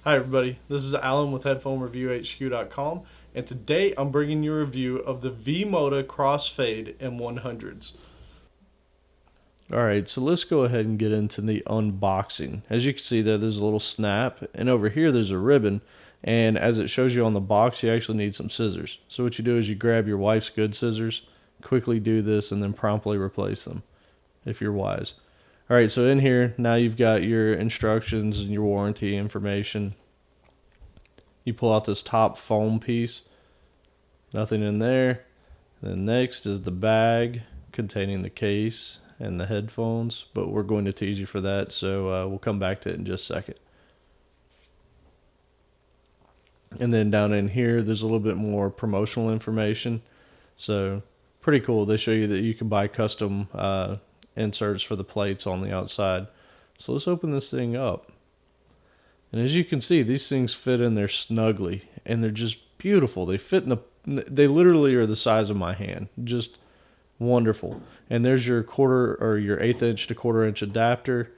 Hi everybody, this is Alan with HeadphoneReviewHQ.com, and today I'm bringing you a review of the V-Moda Crossfade M100s. Alright, so let's go ahead and get into the unboxing. As you can see there's a little snap, and over here there's a ribbon, and as it shows you on the box, you actually need some scissors. So what you do is you grab your wife's good scissors, quickly do this, and then promptly replace them, if you're wise. Alright, so in here, now you've got your instructions and your warranty information. You pull out this top foam piece, nothing in there. Then next is the bag containing the case and the headphones, but we're going to tease you for that, so we'll come back to it in just a second. And then down in here, there's a little bit more promotional information. So pretty cool. They show you that you can buy custom inserts for the plates on the outside. So let's open this thing up. And as you can see, these things fit in there snugly, and they're just beautiful. They fit in they literally are the size of my hand. Just wonderful. And there's your quarter or your 1/8 inch to 1/4 inch adapter,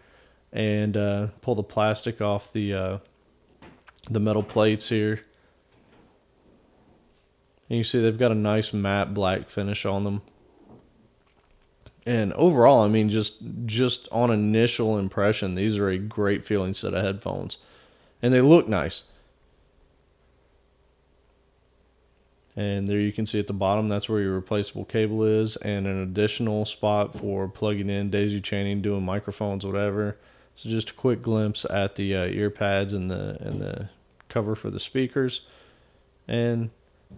and pull the plastic off the metal plates here. And you see they've got a nice matte black finish on them. And overall, I mean, just on initial impression, these are a great feeling set of headphones. And they look nice. And there you can see at the bottom, that's where your replaceable cable is, and an additional spot for plugging in, daisy chaining, doing microphones, whatever. So just a quick glimpse at the ear pads and the cover for the speakers. And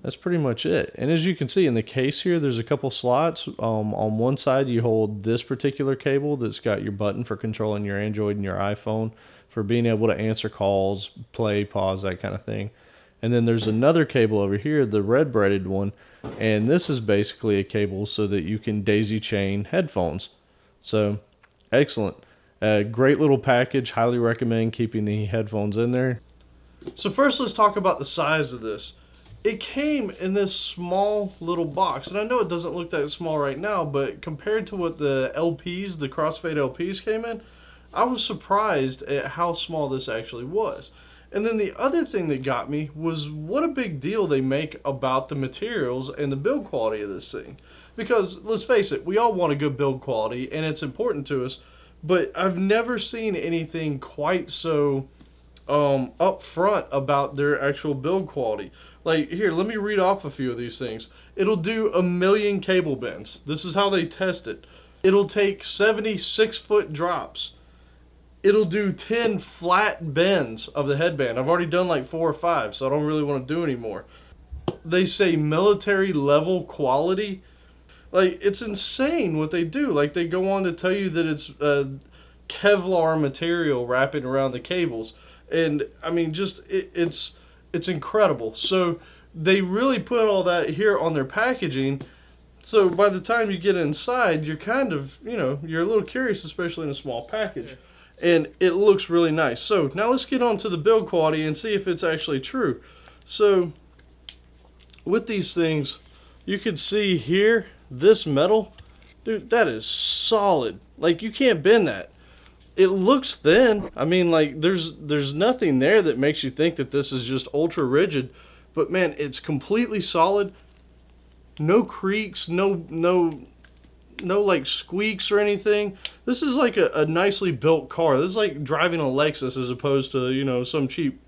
that's pretty much it. And as you can see in the case here, there's a couple slots. On one side, you hold this particular cable that's got your button for controlling your Android and your iPhone, for being able to answer calls, play, pause, that kind of thing. And then there's another cable over here, the red braided one, and this is basically a cable so that you can daisy chain headphones. So excellent. Great little package. Highly recommend keeping the headphones in there. So first let's talk about the size of this. It came in this small little box, and I know it doesn't look that small right now, but compared to what the LPs, the Crossfade LPs came in, I was surprised at how small this actually was. And then the other thing that got me was what a big deal they make about the materials and the build quality of this thing. Because let's face it, we all want a good build quality and it's important to us, but I've never seen anything quite so upfront about their actual build quality. Like here, let me read off a few of these things. It'll do 1,000,000 cable bends. This is how they test it. It'll take 76-foot drops. It'll do 10 flat bends of the headband. I've already done like 4 or 5, so I don't really want to do any more. They say military level quality. Like, it's insane what they do. Like, they go on to tell you that it's Kevlar material wrapping around the cables. And, I mean, just, it's incredible. So, they really put all that here on their packaging. So, by the time you get inside, you're kind of, you're a little curious, especially in a small package. And it looks really nice. So now let's get on to the build quality and see if it's actually true. So with these things, you can see here, this metal, dude, that is solid. Like, you can't bend that. It looks thin. I mean, like, there's nothing there that makes you think that this is just ultra rigid. But man, it's completely solid. No creaks, no like squeaks or anything. This is like a nicely built car. This is like driving a Lexus as opposed to, some cheap,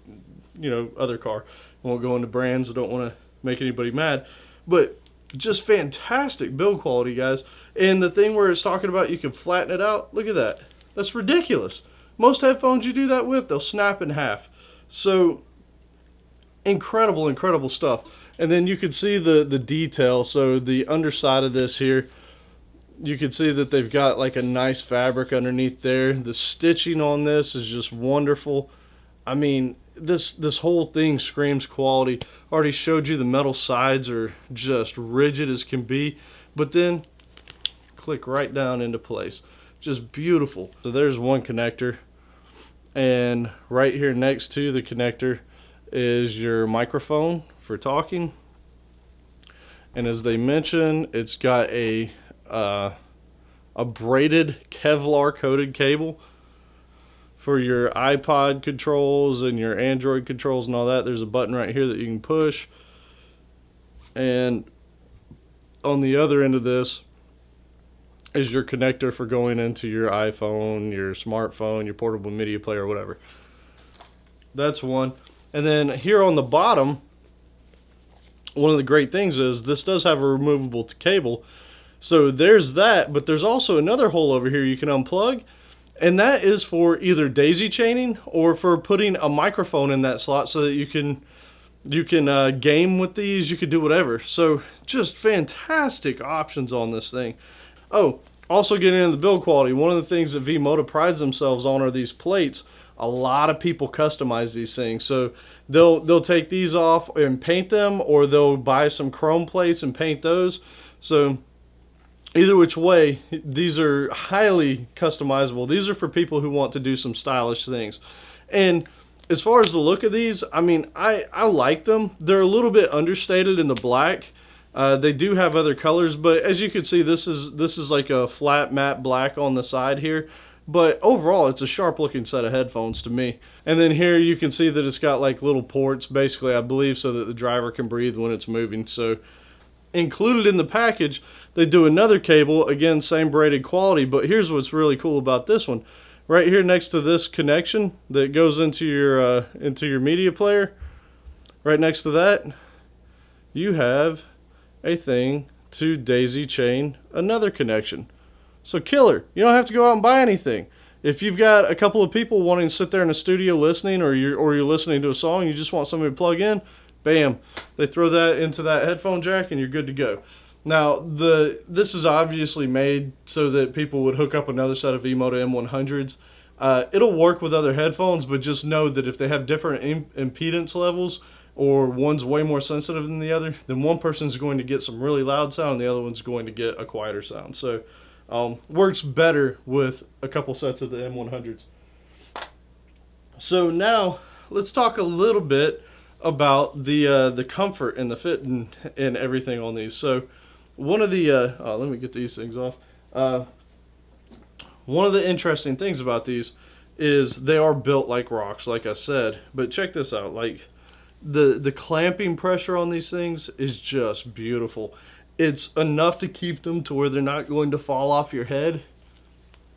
other car. I won't go into brands. I don't want to make anybody mad. But just fantastic build quality, guys. And the thing where it's talking about you can flatten it out, look at that. That's ridiculous. Most headphones you do that with, they'll snap in half. So incredible stuff. And then you can see the detail. So the underside of this here, you can see that they've got like a nice fabric underneath there. The stitching on this is just wonderful. I mean, this whole thing screams quality. Already showed you the metal sides are just rigid as can be, but then click right down into place. Just beautiful. So there's one connector, and right here next to the connector is your microphone for talking. And as they mentioned, it's got a braided Kevlar coated cable for your iPod controls and your Android controls and all that. There's a button right here that you can push. And on the other end of this is your connector for going into your iPhone, your smartphone, your portable media player, whatever. That's one. And then here on the bottom, one of the great things is this does have a removable cable. So there's that, but there's also another hole over here you can unplug, and that is for either daisy chaining or for putting a microphone in that slot so that you can game with these. You could do whatever. So just fantastic options on this thing. Oh, also getting into the build quality, one of the things that V-Moda prides themselves on are these plates. A lot of people customize these things. So they'll take these off and paint them, or they'll buy some chrome plates and paint those. So either which way, these are highly customizable. These are for people who want to do some stylish things. And as far as the look of these, I mean, I like them. They're a little bit understated in the black. They do have other colors, but as you can see, this is like a flat matte black on the side here. But overall, it's a sharp looking set of headphones to me. And then here you can see that it's got like little ports, basically, I believe, so that the driver can breathe when it's moving. So included in the package, they do another cable, again, same braided quality, but here's what's really cool about this one. Right here next to this connection that goes into your media player, right next to that, you have a thing to daisy chain another connection. So killer. You don't have to go out and buy anything. If you've got a couple of people wanting to sit there in a studio listening, or you're listening to a song, you just want somebody to plug in, bam, they throw that into that headphone jack and you're good to go. Now, this is obviously made so that people would hook up another set of V-Moda M100s. It'll work with other headphones, but just know that if they have different impedance levels, or one's way more sensitive than the other, then one person's going to get some really loud sound and the other one's going to get a quieter sound. So works better with a couple sets of the M100s. So now let's talk a little bit about the comfort and the fit and everything on these. So one of the let me get these things off. One of the interesting things about these is they are built like rocks, like I said. But check this out, like the clamping pressure on these things is just beautiful. It's enough to keep them to where they're not going to fall off your head,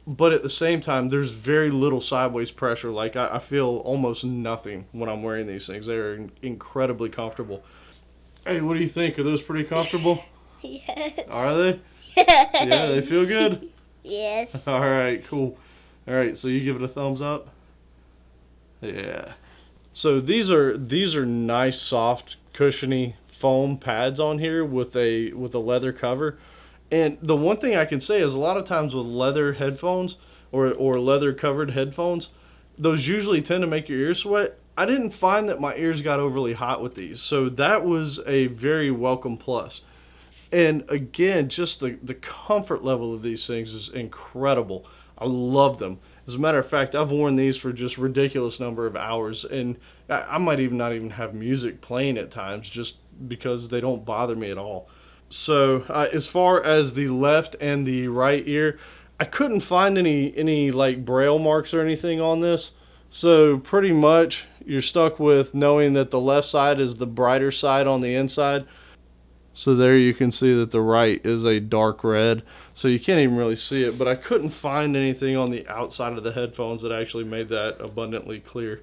but at the same time, there's very little sideways pressure. Like I feel almost nothing when I'm wearing these things. They're incredibly comfortable. Hey, what do you think? Are those pretty comfortable? Yes. Are they? Yeah, they feel good? Yes. All right, cool. All right, so you give it a thumbs up? Yeah. So these are nice, soft, cushiony foam pads on here with a leather cover. And the one thing I can say is a lot of times with leather headphones or leather covered headphones, those usually tend to make your ears sweat. I didn't find that my ears got overly hot with these, so that was a very welcome plus. And again, just the comfort level of these things is incredible. I love them. As a matter of fact, I've worn these for just ridiculous number of hours, and I might even not even have music playing at times just because they don't bother me at all. So as far as the left and the right ear, I couldn't find any like braille marks or anything on this. So pretty much you're stuck with knowing that the left side is the brighter side on the inside. So there you can see that the right is a dark red, so you can't even really see it, but I couldn't find anything on the outside of the headphones that actually made that abundantly clear.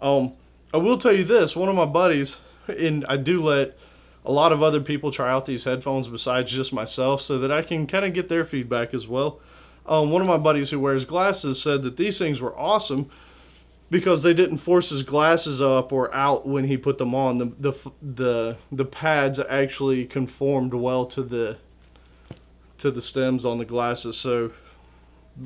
I will tell you this, one of my buddies, and I do let a lot of other people try out these headphones besides just myself so that I can kind of get their feedback as well. One of my buddies who wears glasses said that these things were awesome because they didn't force his glasses up or out when he put them on. The pads actually conformed well to the stems on the glasses. So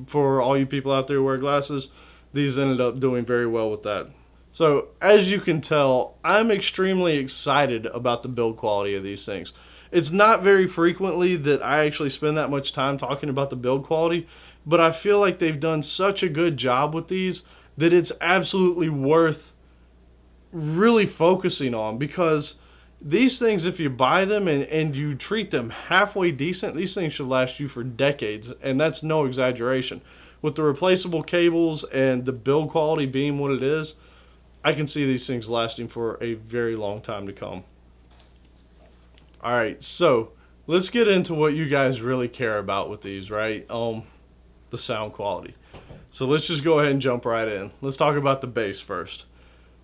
for all you people out there who wear glasses, these ended up doing very well with that. So as you can tell, I'm extremely excited about the build quality of these things. It's not very frequently that I actually spend that much time talking about the build quality, but I feel like they've done such a good job with these that it's absolutely worth really focusing on, because these things, if you buy them and you treat them halfway decent, these things should last you for decades, and that's no exaggeration. with the replaceable cables and the build quality being what it is, I can see these things lasting for a very long time to come. All right, so let's get into what you guys really care about with these, right? The sound quality. So let's just go ahead and jump right in. Let's talk about the bass first.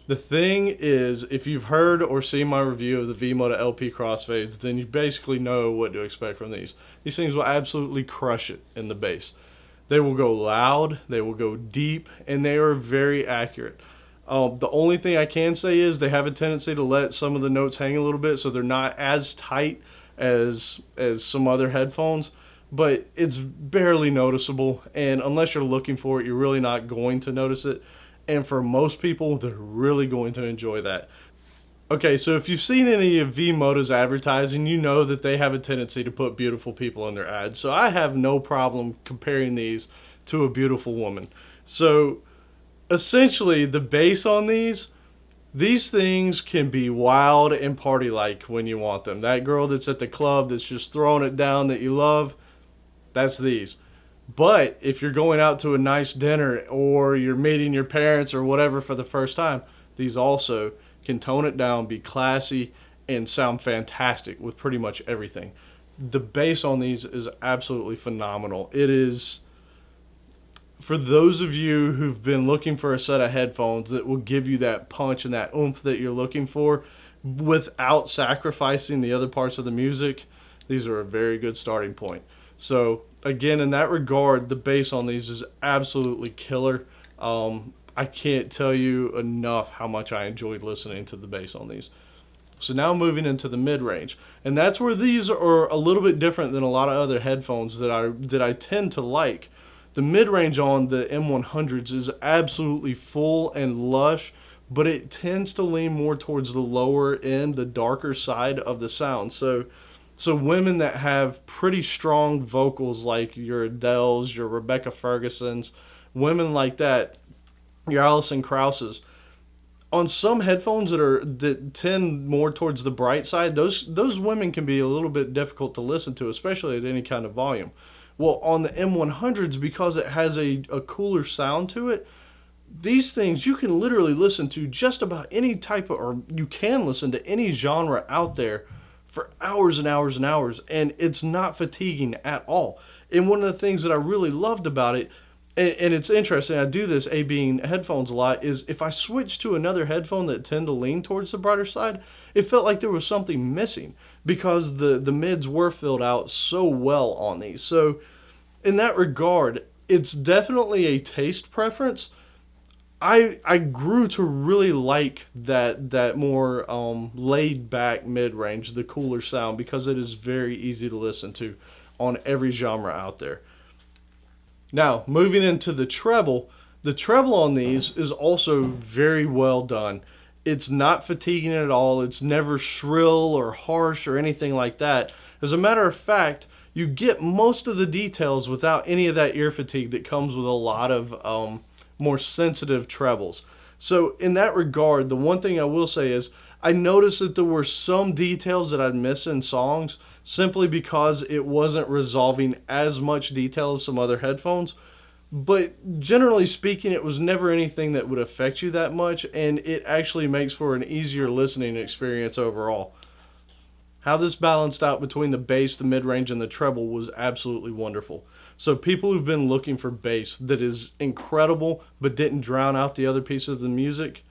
The thing is, if you've heard or seen my review of the V-Moda LP Crossfades, then you basically know what to expect from these. These things will absolutely crush it in the bass. They will go loud, they will go deep, and they are very accurate. The only thing I can say is they have a tendency to let some of the notes hang a little bit, so they're not as tight as some other headphones, but it's barely noticeable, and unless you're looking for it, you're really not going to notice it. And for most people, they're really going to enjoy that. Okay, so if you've seen any of V-Moda's advertising, you know that they have a tendency to put beautiful people in their ads. So I have no problem comparing these to a beautiful woman. So essentially, the bass on these things can be wild and party-like when you want them. That girl that's at the club that's just throwing it down that you love, that's these. But if you're going out to a nice dinner or you're meeting your parents or whatever for the first time, these also can tone it down, be classy, and sound fantastic with pretty much everything. The bass on these is absolutely phenomenal. It is, for those of you who've been looking for a set of headphones that will give you that punch and that oomph that you're looking for without sacrificing the other parts of the music, these are a very good starting point. So again, in that regard, the bass on these is absolutely killer. I can't tell you enough how much I enjoyed listening to the bass on these. So now moving into the mid-range, and that's where these are a little bit different than a lot of other headphones that I tend to like. The mid-range on the M100s is absolutely full and lush, but it tends to lean more towards the lower end, the darker side of the sound. So women that have pretty strong vocals like your Adeles, your Rebecca Fergusons, women like that, your Alison Krauses, on some headphones that tend more towards the bright side, those women can be a little bit difficult to listen to, especially at any kind of volume. Well, on the M100s, because it has a cooler sound to it, these things you can literally listen to just about any type of, or you can listen to any genre out there for hours and hours and hours, and it's not fatiguing at all. And one of the things that I really loved about it, and it's interesting, I do this A-being headphones a lot, is if I switch to another headphone that tend to lean towards the brighter side, it felt like there was something missing because the mids were filled out so well on these. So in that regard, it's definitely a taste preference. I grew to really like that more laid back mid range, the cooler sound, because it is very easy to listen to on every genre out there. Now, moving into the treble on these is also very well done. It's not fatiguing at all. It's never shrill or harsh or anything like that. As a matter of fact, you get most of the details without any of that ear fatigue that comes with a lot of more sensitive trebles. So in that regard, the one thing I will say is I noticed that there were some details that I'd miss in songs simply because it wasn't resolving as much detail as some other headphones. But generally speaking, it was never anything that would affect you that much, and it actually makes for an easier listening experience overall. How this balanced out between the bass, the mid-range, and the treble was absolutely wonderful. So people who've been looking for bass that is incredible but didn't drown out the other pieces of the music,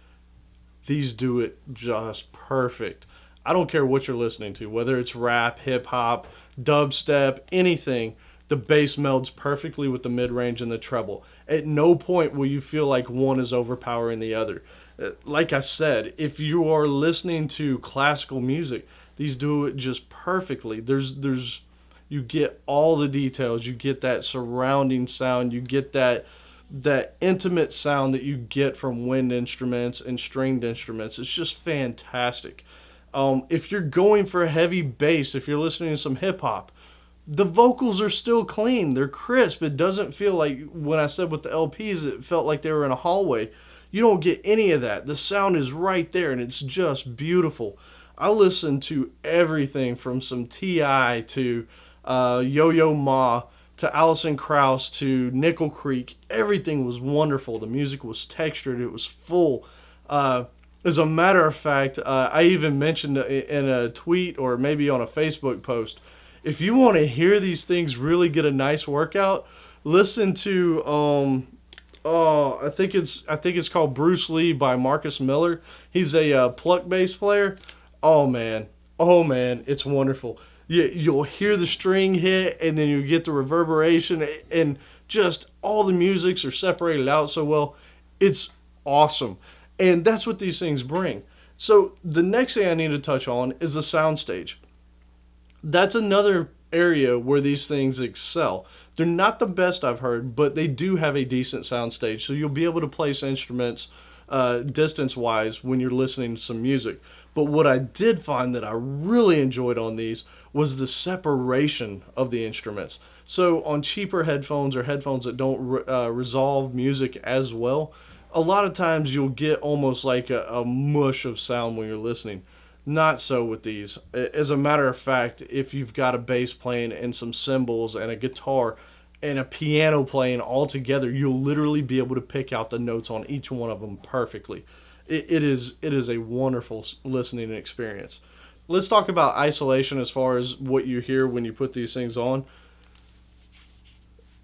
these do it just perfect. I don't care what you're listening to, whether it's rap, hip-hop, dubstep, anything, the bass melds perfectly with the mid-range and the treble. At no point will you feel like one is overpowering the other. Like I said, if you are listening to classical music, these do it just perfectly. You get all the details. You get that surrounding sound. You get that intimate sound that you get from wind instruments and stringed instruments. It's just fantastic. If you're going for a heavy bass, if you're listening to some hip hop, the vocals are still clean. They're crisp. It doesn't feel like, when I said with the LPs, it felt like they were in a hallway. You don't get any of that. The sound is right there, and it's just beautiful. I listen to everything from some T.I. to Yo-Yo Ma to Alison Krauss to Nickel Creek. Everything was wonderful. The music was textured. It was full. As a matter of fact, I even mentioned in a tweet or maybe on a Facebook post, if you want to hear these things really get a nice workout, listen to I think it's called Bruce Lee by Marcus Miller. He's a pluck bass player. Oh man, it's wonderful. You'll hear the string hit, and then you get the reverberation, and just all the musics are separated out so well. It's awesome, and that's what these things bring. So the next thing I need to touch on is the soundstage. That's another area where these things excel. They're not the best I've heard, but they do have a decent soundstage, so you'll be able to place instruments distance wise when you're listening to some music. But what I did find that I really enjoyed on these was the separation of the instruments. So on cheaper headphones or headphones that don't resolve music as well, a lot of times you'll get almost like a mush of sound when you're listening. Not so with these. As a matter of fact, if you've got a bass playing and some cymbals and a guitar and a piano playing all together, you'll literally be able to pick out the notes on each one of them perfectly. It is a wonderful listening experience. Let's talk about isolation as far as what you hear when you put these things on.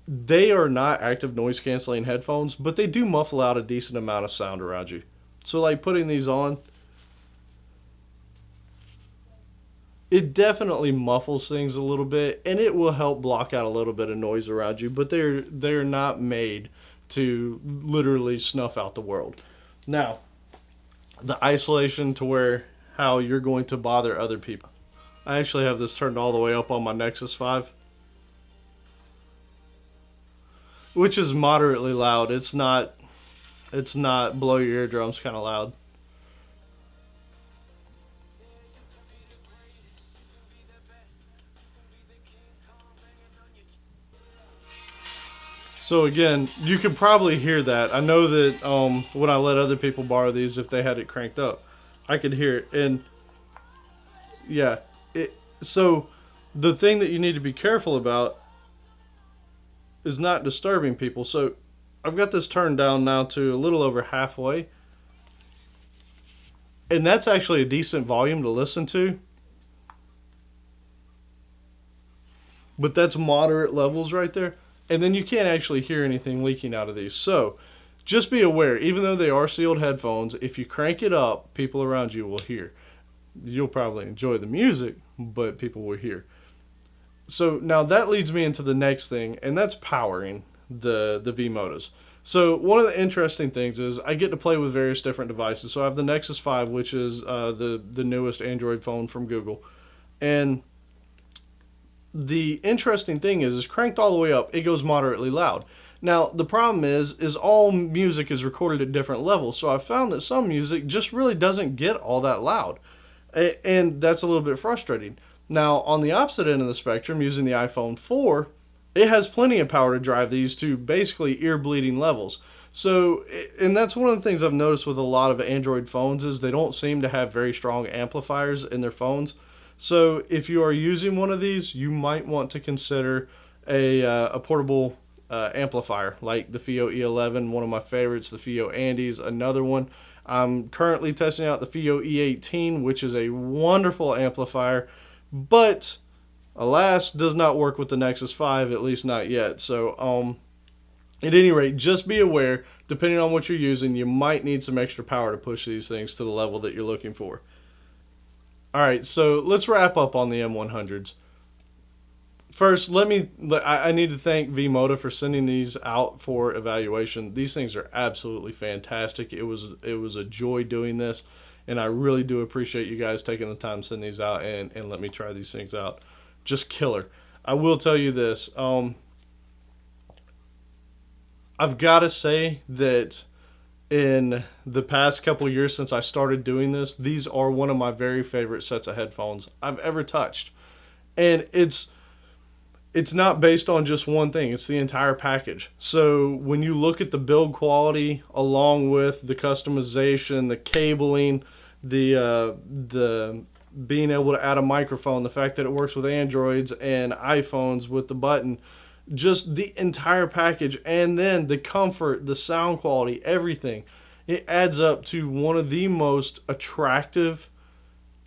They are not active noise canceling headphones, but they do muffle out a decent amount of sound around you. So like putting these on, it definitely muffles things a little bit, and it will help block out a little bit of noise around you, but they're not made to literally snuff out the world. Now, the isolation to where how you're going to bother other people. I actually have this turned all the way up on my Nexus 5, which is moderately loud. It's not blow your eardrums kind of loud. So again, you could probably hear that. I know that when I let other people borrow these, if they had it cranked up, I could hear it. And yeah, so the thing that you need to be careful about is not disturbing people. So I've got this turned down now to a little over halfway, and that's actually a decent volume to listen to. But that's moderate levels right there. And then you can't actually hear anything leaking out of these. So just be aware, even though they are sealed headphones, if you crank it up, people around you will hear. You'll probably enjoy the music, but people will hear. So now that leads me into the next thing, and that's powering the V-Motos. So one of the interesting things is I get to play with various different devices. So I have the Nexus 5, which is the newest Android phone from Google. And the interesting thing is cranked all the way up, it goes moderately loud. Now the problem is all music is recorded at different levels, so I found that some music just really doesn't get all that loud, and that's a little bit frustrating. Now on the opposite end of the spectrum, using the iPhone 4, it has plenty of power to drive these to basically ear bleeding levels. So, and that's one of the things I've noticed with a lot of Android phones is they don't seem to have very strong amplifiers in their phones. So if you are using one of these, you might want to consider a portable amplifier like the FiiO E11, one of my favorites, the FiiO Andes, another one. I'm currently testing out the FiiO E18, which is a wonderful amplifier, but alas, does not work with the Nexus 5, at least not yet. So at any rate, just be aware, depending on what you're using, you might need some extra power to push these things to the level that you're looking for. Alright, so let's wrap up on the M100s. First, I need to thank V-Moto for sending these out for evaluation. These things are absolutely fantastic. It was a joy doing this, and I really do appreciate you guys taking the time to send these out and let me try these things out. Just killer. I will tell you this. I've got to say that in the past couple years since I started doing this, these are one of my very favorite sets of headphones I've ever touched. And it's not based on just one thing, it's the entire package. So when you look at the build quality along with the customization, the cabling, the being able to add a microphone, the fact that it works with Androids and iPhones with the button, just the entire package, and then the comfort, the sound quality, everything. It adds up to one of the most attractive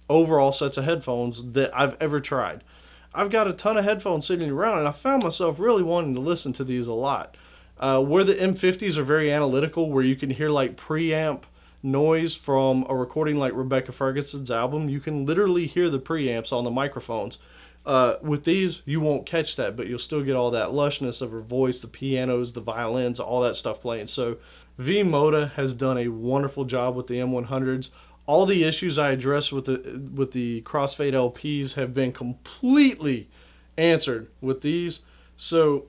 overall sets of headphones that I've ever tried. I've got a ton of headphones sitting around, and I found myself really wanting to listen to these a lot. Where the M50s are very analytical, where you can hear like preamp noise from a recording like Rebecca Ferguson's album, you can literally hear the preamps on the microphones. With these, you won't catch that, but you'll still get all that lushness of her voice, the pianos, the violins, all that stuff playing. So V-Moda has done a wonderful job with the M100s. All the issues I addressed with the Crossfade LPs have been completely answered with these. So,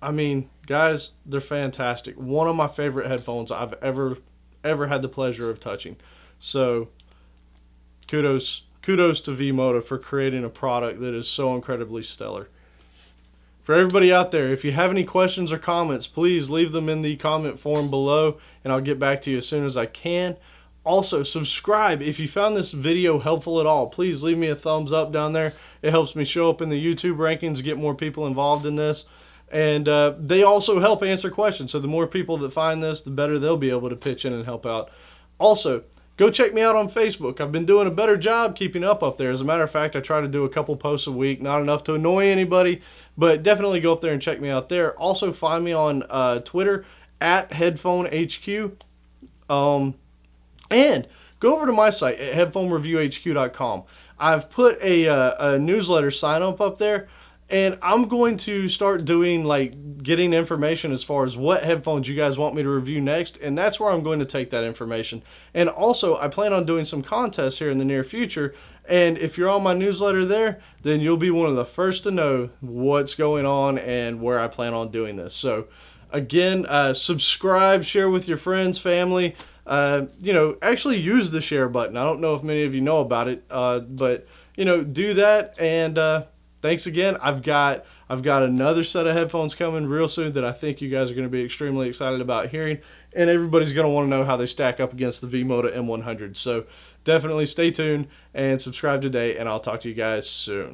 I mean, guys, they're fantastic. One of my favorite headphones I've ever had the pleasure of touching. So, kudos to V-Moda for creating a product that is so incredibly stellar. For everybody out there, if you have any questions or comments, please leave them in the comment form below, and I'll get back to you as soon as I can. Also, subscribe. If you found this video helpful at all, please leave me a thumbs up down there. It helps me show up in the YouTube rankings, get more people involved in this. And they also help answer questions. So the more people that find this, the better they'll be able to pitch in and help out. Also, go check me out on Facebook. I've been doing a better job keeping up there. As a matter of fact, I try to do a couple posts a week. Not enough to annoy anybody, but definitely go up there and check me out there. Also, find me on Twitter at HeadphoneHQ. And go over to my site at headphonereviewhq.com. I've put a newsletter sign up there, and I'm going to start doing like getting information as far as what headphones you guys want me to review next, and that's where I'm going to take that information. And also, I plan on doing some contests here in the near future, and if you're on my newsletter there, then you'll be one of the first to know what's going on and where I plan on doing this. So again, subscribe, share with your friends, family. Actually use the share button. I don't know if many of you know about it, but do that. And thanks again. I've got another set of headphones coming real soon that I think you guys are going to be extremely excited about hearing, and everybody's going to want to know how they stack up against the V-Moda M100. So definitely stay tuned and subscribe today, and I'll talk to you guys soon.